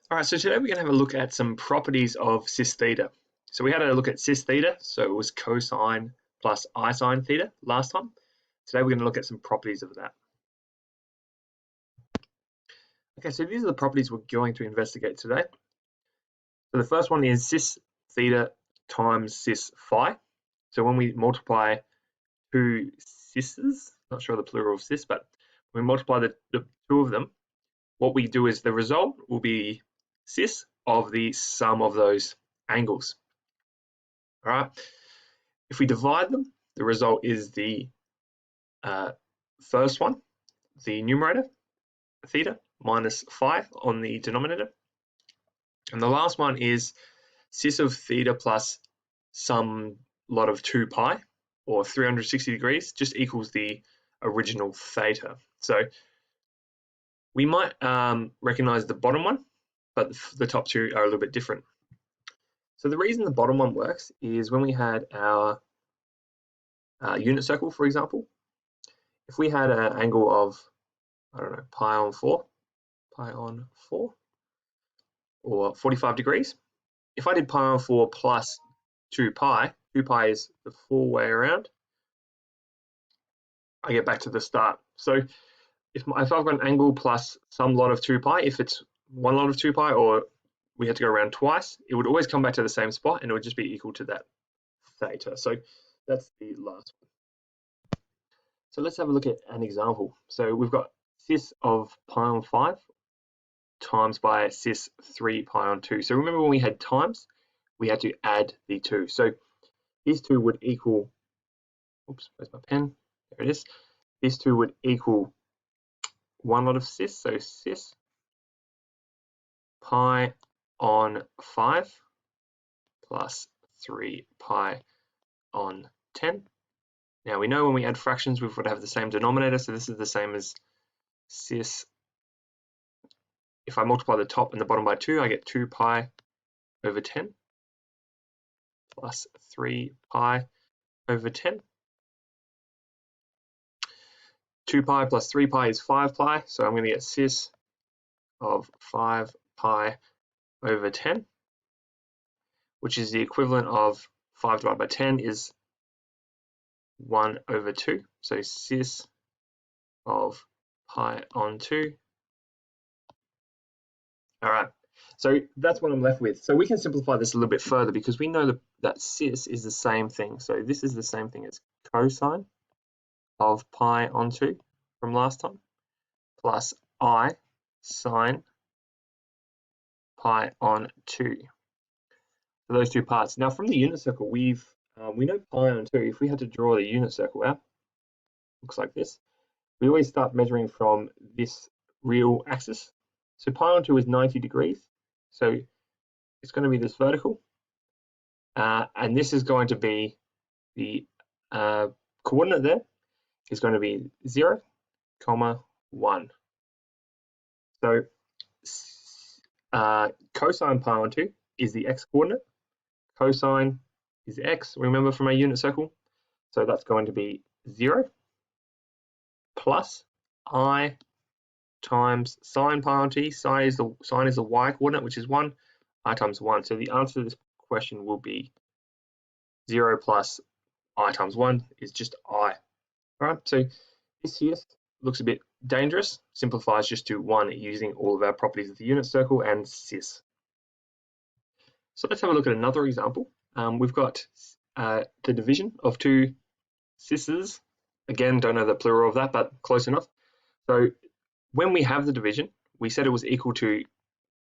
All right, so today we're going to have a look at some properties of cis theta. So we had a look at cis theta, so it was cosine plus I sine theta last time. Today we're going to look at some properties of that. Okay, so these are the properties we're going to investigate today. So the first one is cis theta times cis phi. So when we multiply two cis's, not sure the plural of cis, but when we multiply the two of them, what we do is the result will be cis of the sum of those angles. All right. If we divide them, the result is the first one, the numerator, theta, minus phi on the denominator. And the last one is cis of theta plus some lot of 2 pi, or 360 degrees, just equals the original theta. So we might recognize the bottom one, but the top two are a little bit different. So the reason the bottom one works is when we had our unit circle, for example, if we had an angle of, I don't know, pi on 4, or 45 degrees, if I did pi on 4 plus 2 pi is the full way around, I get back to the start. So if I've got an angle plus some lot of 2 pi, if it's one lot of 2 pi or we had to go around twice, it would always come back to the same spot and it would just be equal to that theta. So that's the last one. So let's have a look at an example. So we've got cis of pi on 5 times by cis 3 pi on 2. So remember when we had times, we had to add the 2. So these two would equal, oops, where's my pen? There it is. These two would equal one lot of cis, so cis pi on 5 plus 3 pi on 10. Now we know when we add fractions, we would have the same denominator, so this is the same as cis. If I multiply the top and the bottom by 2, I get 2 pi over 10 plus 3 pi over 10. 2 pi plus 3 pi is 5 pi, so I'm going to get cis of 5 pi over 10, which is the equivalent of 5 divided by 10 is 1 over 2. So cis of pi on 2. All right, so that's what I'm left with. So we can simplify this a little bit further because we know that cis is the same thing. So this is the same thing as cosine of pi on 2 from last time, plus I sine pi on 2. So those two parts. Now from the unit circle, we know pi on 2. If we had to draw the unit circle out, looks like this. We always start measuring from this real axis. So pi on 2 is 90 degrees. So it's going to be this vertical. And this is going to be the coordinate there is going to be 0, 1. So cosine pi on 2 is the x coordinate. Cosine is x, remember from our unit circle. So that's going to be 0 plus I times sine pi on t. Sine is the y coordinate, which is 1. I times 1. So the answer to this question will be 0 plus I times 1 is just I. All right, so this here looks a bit dangerous. Simplifies just to 1 using all of our properties of the unit circle and cis. So let's have a look at another example. We've got the division of two cis's. Again, don't know the plural of that, but close enough. So when we have the division, we said it was equal to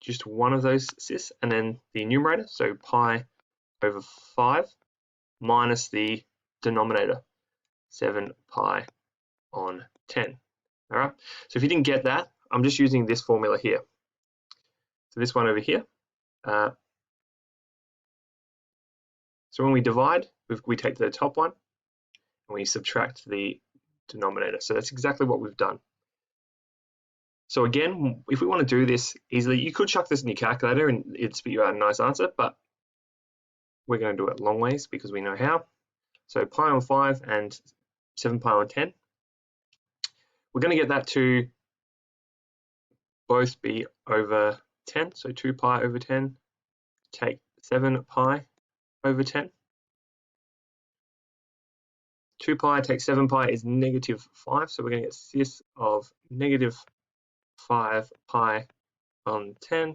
just one of those cis and then the numerator, so pi over 5 minus the denominator, 7 pi on 10. All right, so if you didn't get that, I'm just using this formula here. So this one over here. So when we divide, we take the top one and we subtract the denominator. So that's exactly what we've done. So again, if we want to do this easily, you could chuck this in your calculator and it'd spit you out a nice answer, but we're going to do it long ways because we know how. So pi on 5 and 7 pi on 10. We're going to get that to both be over 10, so 2 pi over 10, take 7 pi over 10. 2 pi take 7 pi is negative 5, so we're going to get cis of negative 5 pi on 10,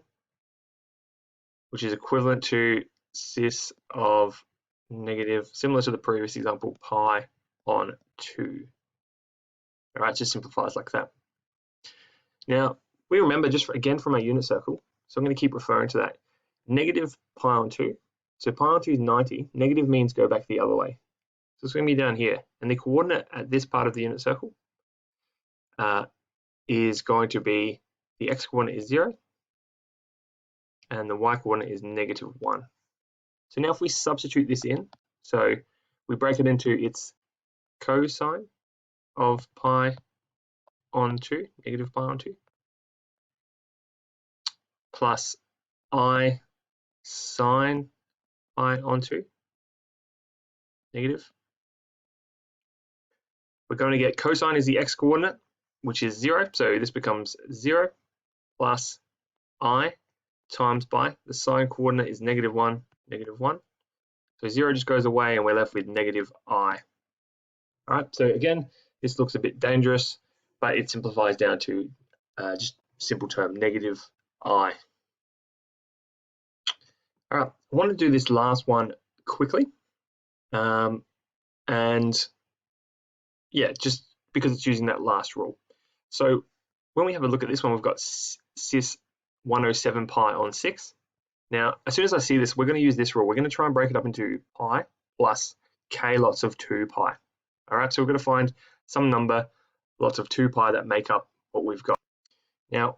which is equivalent to cis of negative, similar to the previous example, pi on 2. All right, just simplifies like that. Now, we remember just again from our unit circle, so I'm going to keep referring to that. Negative pi on 2, so pi on 2 is 90, negative means go back the other way. So it's going to be down here, and the coordinate at this part of the unit circle is going to be, the x coordinate is 0, and the y coordinate is negative 1. So now if we substitute this in, so we break it into its cosine of pi on 2, negative pi on 2, plus I sine pi on 2, negative. We're going to get cosine is the x coordinate, which is 0, so this becomes 0 plus I times pi. The sine coordinate is negative 1, negative 1. So 0 just goes away and we're left with negative I. All right, so again, this looks a bit dangerous, but it simplifies down to just simple term, negative I. All right, I want to do this last one quickly. And yeah, just because it's using that last rule. So when we have a look at this one, we've got cis 107 pi on 6. Now, as soon as I see this, we're going to use this rule. We're going to try and break it up into pi plus k lots of 2 pi. All right, so we're going to find some number, lots of 2 pi that make up what we've got. Now,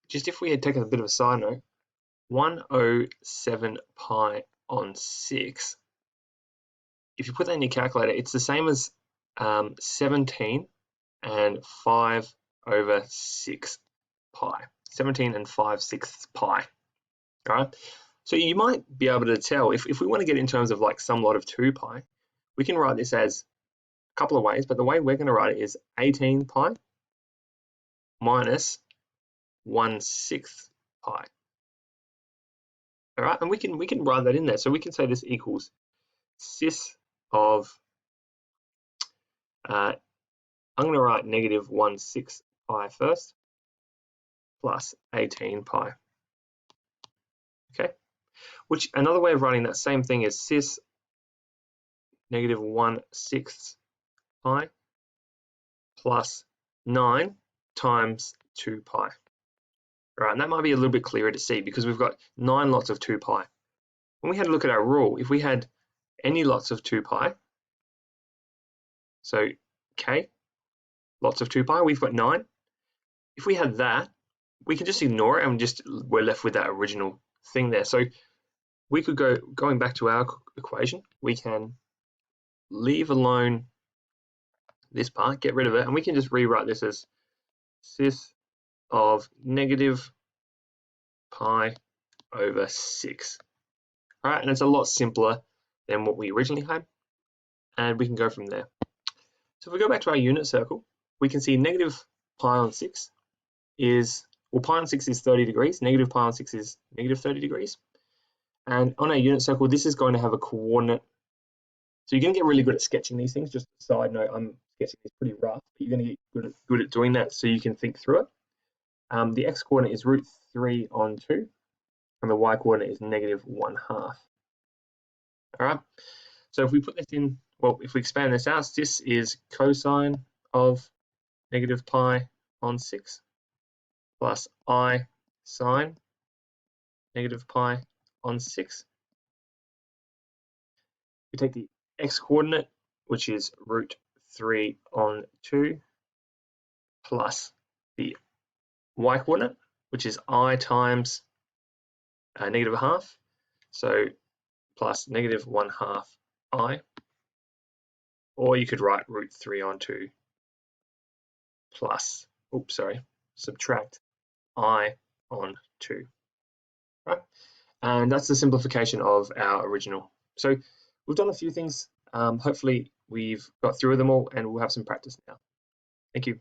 just if we had taken a bit of a side note, 107 pi on 6, if you put that in your calculator, it's the same as 17 and 5 over 6 pi. 17 and 5/6 pi. All right. So you might be able to tell if we want to get in terms of like some lot of 2 pi, we can write this as a couple of ways, but the way we're going to write it is 18 pi minus 1/6 pi. All right, and we can write that in there. So we can say this equals cis of I'm going to write negative 1/6 pi first plus 18 pi. Okay, which another way of writing that same thing is cis negative 1/6 pi plus 9 times 2 pi. All right, and that might be a little bit clearer to see because we've got 9 lots of 2 pi. When we had a look at our rule, if we had any lots of 2 pi, so k, lots of 2 pi, we've got 9. If we had that, we can just ignore it and we're left with that original thing there. So we could going back to our equation, we can leave alone this part, get rid of it, and we can just rewrite this as cis of negative pi over 6. All right, and it's a lot simpler than what we originally had, and we can go from there. So if we go back to our unit circle, we can see negative pi on 6 is, well, pi on 6 is 30 degrees, negative pi on 6 is negative 30 degrees. And on our unit circle, this is going to have a coordinate. So you're going to get really good at sketching these things. Just a side note, I'm sketching this pretty rough, but you're going to get good at doing that so you can think through it. The x coordinate is root 3 on 2, and the y coordinate is negative 1/2. All right, so if we put this in, well, if we expand this out, this is cosine of negative pi on 6 plus I sine negative pi on 6. We take the x coordinate, which is root 3 on 2, plus the y coordinate, which is I times negative 1/2, so plus negative 1/2 I, or you could write root 3 on 2 plus, subtract I on 2, right? And that's the simplification of our original. So we've done a few things. Hopefully we've got through them all and we'll have some practice now. Thank you.